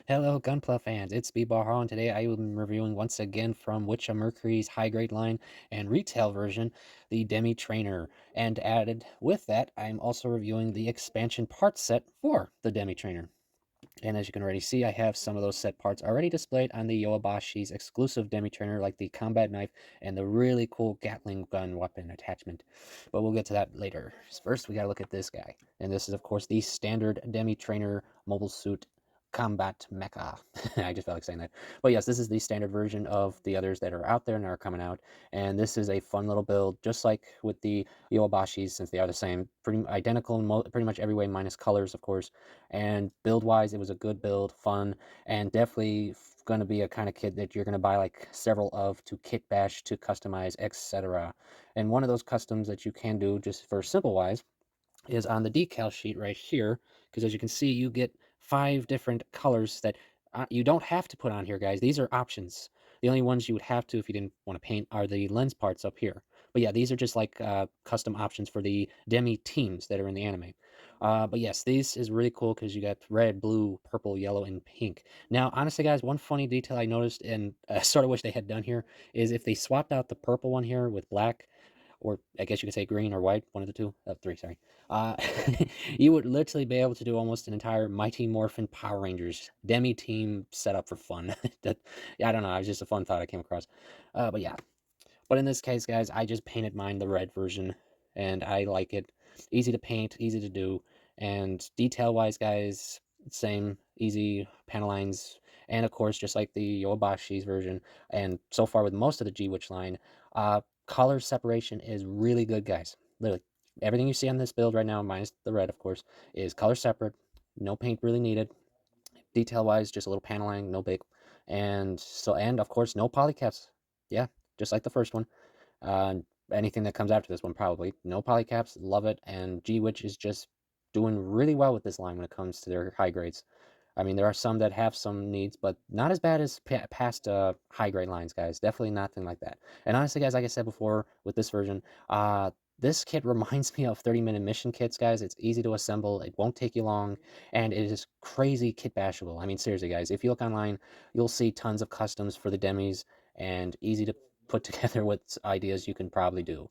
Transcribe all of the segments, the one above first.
Hello, Gunpla fans. It's Speedball and today I am reviewing once again from Witch of Mercury's high grade line and retail version, the Demi Trainer. And added with that, I'm also reviewing the expansion parts set for the Demi Trainer. And as you can already see, I have some of those set parts already displayed on the Yoabashi's exclusive Demi Trainer, like the combat knife and the really cool Gatling gun weapon attachment. But we'll get to that later. First, we gotta look at this guy. And this is, of course, the standard Demi Trainer mobile suit combat mecha. I just felt like saying that. But yes, this is the standard version of the others that are out there and are coming out. And this is a fun little build, just like with the Yoabashis, since they are the same, pretty identical in pretty much every way, minus colors, of course. And build wise, it was a good build, fun, and definitely going to be a kind of kit that you're going to buy like several of to kit bash, to customize, etc. And one of those customs that you can do just for simple wise is on the decal sheet right here, because as you can see, you get 5 different colors that you don't have to put on here, guys. These are options. The only ones you would have to if you didn't want to paint are the lens parts up here. But yeah, these are just like custom options for the Demi teams that are in the anime. But yes, this is really cool because you got red, blue, purple, yellow, and pink. Now, honestly, guys, one funny detail I noticed and sort of wish they had done here is if they swapped out the purple one here with black, or I guess you could say green or white, one of the two, three, sorry. Uh, you would literally be able to do almost an entire Mighty Morphin Power Rangers Demi team setup for fun. Yeah, I don't know, it was just a fun thought I came across. But yeah, but in this case, guys, I just painted mine the red version, and I like it. Easy to paint, easy to do, and detail-wise, guys, same, easy panel lines, and of course, just like the Yoabashi's version, and so far with most of the G-Witch line, color separation is really good, guys. Literally, everything you see on this build right now, minus the red, of course, is color separate. No paint really needed. Detail-wise, just a little paneling, no big, and of course, no polycaps. Yeah, just like the first one. Uh, Anything that comes after this one, probably. No polycaps, love it, and G-Witch is just doing really well with this line when it comes to their high grades. I mean, there are some that have some needs, but not as bad as past high grade lines, guys. Definitely nothing like that. And honestly, guys, like I said before, with this version, this kit reminds me of 30-minute mission kits, guys. It's easy to assemble, it won't take you long, and it is crazy kit bashable. I mean, seriously, guys, if you look online, you'll see tons of customs for the demis, and easy to put together with ideas you can probably do.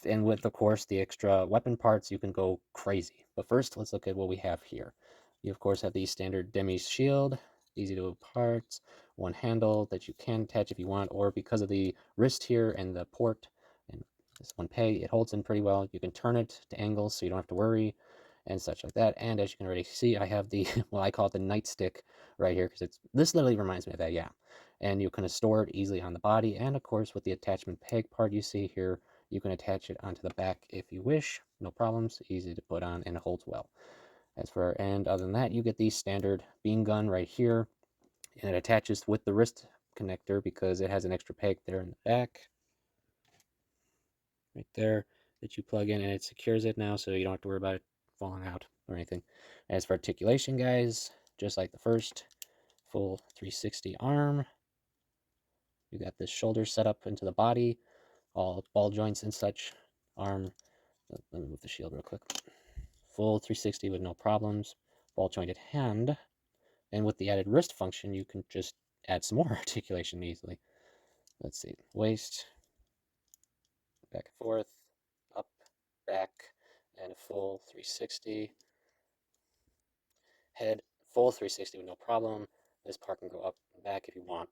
And with, of course, the extra weapon parts, you can go crazy. But first, let's look at what we have here. You, of course, have the standard Demi shield, easy to move parts, one handle that you can attach if you want, or because of the wrist here and the port, and this one peg, it holds in pretty well. You can turn it to angles so you don't have to worry, and such like that. And as you can already see, I have the, well, I call it the nightstick right here, because this literally reminds me of that, yeah. And you can store it easily on the body, and of course, with the attachment peg part you see here, you can attach it onto the back if you wish, no problems, easy to put on, and it holds well. And other than that, you get the standard beam gun right here, and it attaches with the wrist connector because it has an extra peg there in the back, right there, that you plug in, and it secures it now, so you don't have to worry about it falling out or anything. As for articulation, guys, just like the first, full 360 arm. You got this shoulder set up into the body, all ball joints and such. Arm, let me move the shield real quick. Full 360 with no problems. Ball jointed hand. And with the added wrist function, you can just add some more articulation easily. Let's see, waist, back and forth, up, back, and a full 360. Head, full 360 with no problem. This part can go up and back if you want.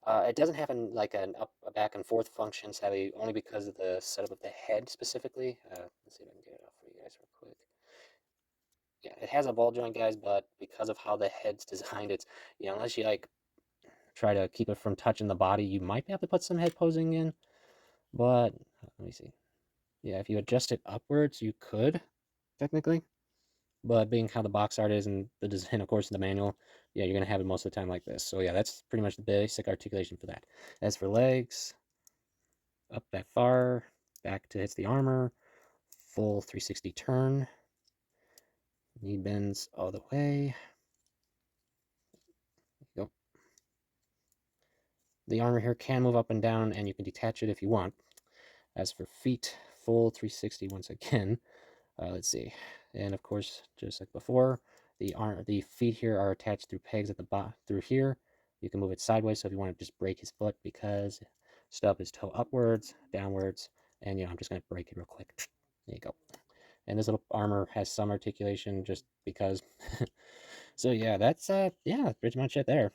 It doesn't have like an up, a back and forth function, sadly, only because of the setup of the head specifically. Let's see if I can get it off for you guys real quick. Yeah, it has a ball joint, guys, but because of how the head's designed, it's, unless you like try to keep it from touching the body, you might be able to put some head posing in. But let me see. Yeah, if you adjust it upwards, you could technically. But being how the box art is and the design, of course, in the manual, yeah, you're gonna have it most of the time like this. So yeah, that's pretty much the basic articulation for that. As for legs, up that far, back to hits the armor, full 360 turn, knee bends all the way. Go. The armor here can move up and down, and you can detach it if you want. As for feet, full 360 once again. Let's see. And of course, just like before, The feet here are attached through pegs at the bottom through here. You can move it sideways, so if you want to just break his foot because stub his toe upwards, downwards, and I'm just gonna break it real quick. There you go. And this little armor has some articulation just because. So yeah, that's yeah, pretty much it there.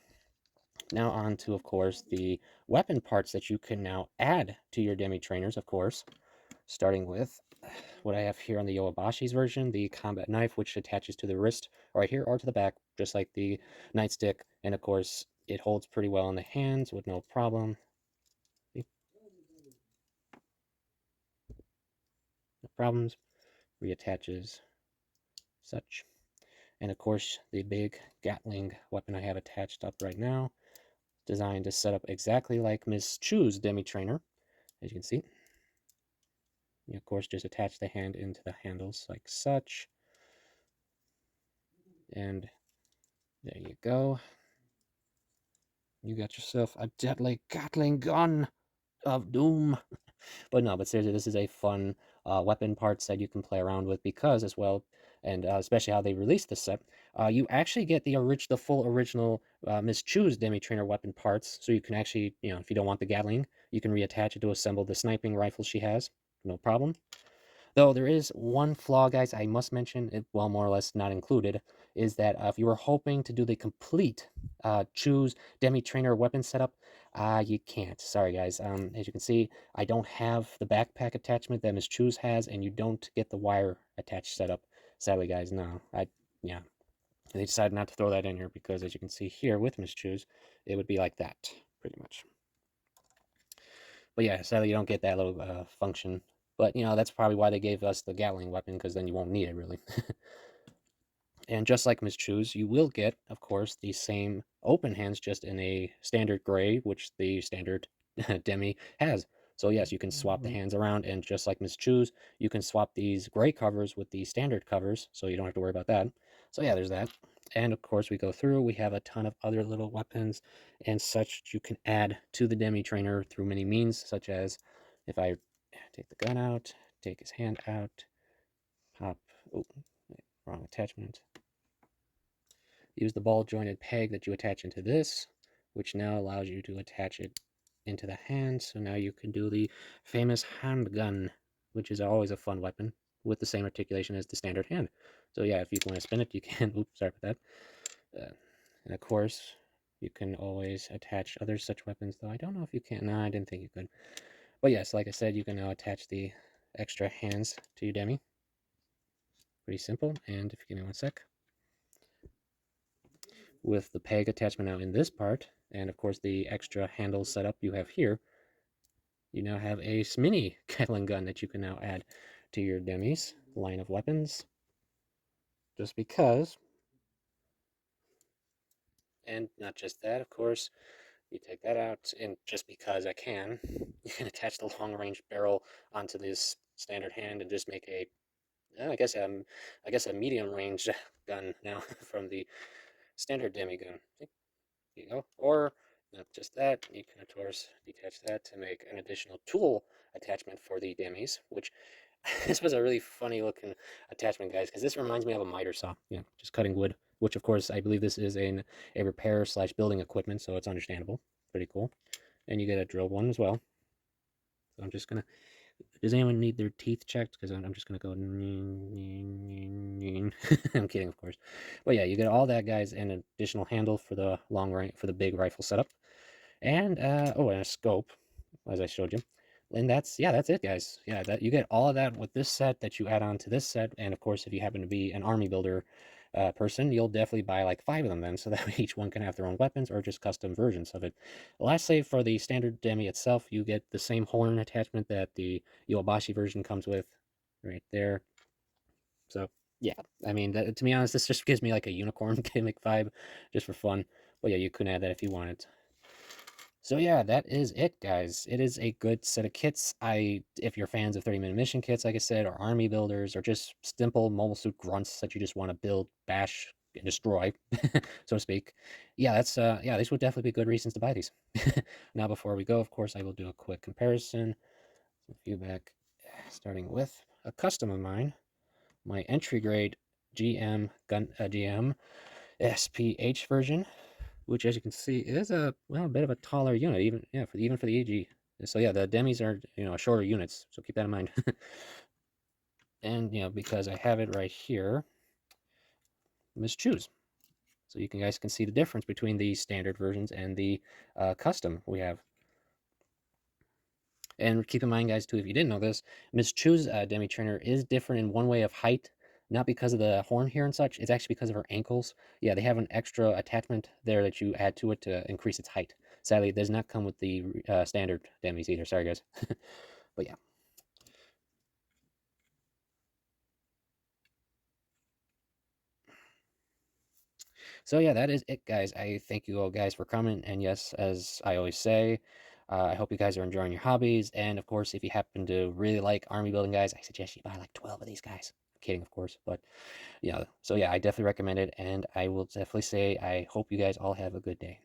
Now on to, of course, the weapon parts that you can now add to your Demi trainers, of course, starting with what I have here on the Yoabashi's version, the combat knife, which attaches to the wrist right here or to the back, just like the nightstick. And of course, it holds pretty well in the hands with no problem. No problems. Reattaches such. And of course, the big Gatling weapon I have attached up right now, designed to set up exactly like Miss Chu's Demi Trainer, as you can see. You, of course, just attach the hand into the handles like such. And there you go. You got yourself a deadly Gatling gun of doom. But no, but seriously, this is a fun weapon parts that you can play around with because as well, and especially how they released this set, you actually get the full original Miss Chu's Demi Trainer weapon parts. So you can actually, if you don't want the Gatling, you can reattach it to assemble the sniping rifle she has, no problem. Though there is one flaw, guys, I must mention, it, well, more or less not included, is that if you were hoping to do the complete choose Demi Trainer weapon setup, you can't. Sorry, guys. As you can see, I don't have the backpack attachment that Miss Choose has, and you don't get the wire attached setup. Sadly, guys, no. Yeah. They decided not to throw that in here because, as you can see here with Miss Choose, it would be like that, pretty much. But yeah, sadly you don't get that little function. But that's probably why they gave us the Gatling weapon, because then you won't need it really. And just like Miss Choose, you will get, of course, the same open hands, just in a standard gray, which the standard Demi has. So yes, you can swap the hands around, and just like Miss Choose, you can swap these gray covers with the standard covers, so you don't have to worry about that. So yeah, there's that. And of course, we go through, we have a ton of other little weapons and such you can add to the Demi Trainer through many means, such as if I take the gun out, take his hand out, pop, oh, wrong attachment, use the ball jointed peg that you attach into this, which now allows you to attach it into the hand. So now you can do the famous handgun, which is always a fun weapon with the same articulation as the standard hand. So yeah, if you want to spin it, you can. Oops, sorry about that. And of course, you can always attach other such weapons, though I don't know if you can. No, I didn't think you could. But yes, like I said, you can now attach the extra hands to your Demi. Pretty simple. And if you give me one sec, with the peg attachment now in this part, and of course the extra handle setup you have here, you now have a mini Gatling gun that you can now add to your Demi's line of weapons. Just because, and not just that, of course, you take that out, and just because I can, you can attach the long-range barrel onto this standard hand and just make a, I guess a medium-range gun now from the standard Demi gun. You go. Or not just that, you can of course detach that to make an additional tool attachment for the Demis, which this was a really funny looking attachment, guys, because this reminds me of a miter saw, just cutting wood, which of course I believe this is a repair slash building equipment, so it's understandable. Pretty cool. And you get a drill one as well. So I'm just gonna, does anyone need their teeth checked? Because I'm just gonna go. I'm kidding, of course. But yeah, you get all that, guys, and an additional handle for the long range, for the big rifle setup, and oh, and a scope, as I showed you. And that's it, guys. Yeah, that you get all of that with this set that you add on to this set, and of course, if you happen to be an army builder person, you'll definitely buy like 5 of them then, so that each one can have their own weapons or just custom versions of it. Lastly, for the standard Demi itself, you get the same horn attachment that the Yoabashi version comes with, right there. So yeah, I mean, to be honest, this just gives me like a unicorn gimmick vibe, just for fun. But yeah, you can add that if you wanted. So yeah, that is it, guys. It is a good set of kits. If you're fans of 30-minute mission kits, like I said, or army builders, or just simple mobile suit grunts that you just want to build, bash, and destroy, so to speak, yeah, yeah, these would definitely be good reasons to buy these. Now, before we go, of course, I will do a quick comparison. A few back, starting with a custom of mine, my entry grade GM SPH version, which, as you can see, is a bit of a taller unit, even for the AG. So yeah, the Demis are shorter units, so keep that in mind. And because I have it right here, let's choose. So you guys can see the difference between the standard versions and the custom we have. And keep in mind, guys, too, if you didn't know this, Miss Chu's Demi Trainer is different in one way of height, not because of the horn here and such. It's actually because of her ankles. Yeah, they have an extra attachment there that you add to it to increase its height. Sadly, it does not come with the standard Demis either. Sorry, guys. But yeah. So yeah, that is it, guys. I thank you all guys for coming. And yes, as I always say, I hope you guys are enjoying your hobbies. And of course, if you happen to really like army building, guys, I suggest you buy like 12 of these guys. I'm kidding, of course, but yeah. So yeah, I definitely recommend it. And I will definitely say I hope you guys all have a good day.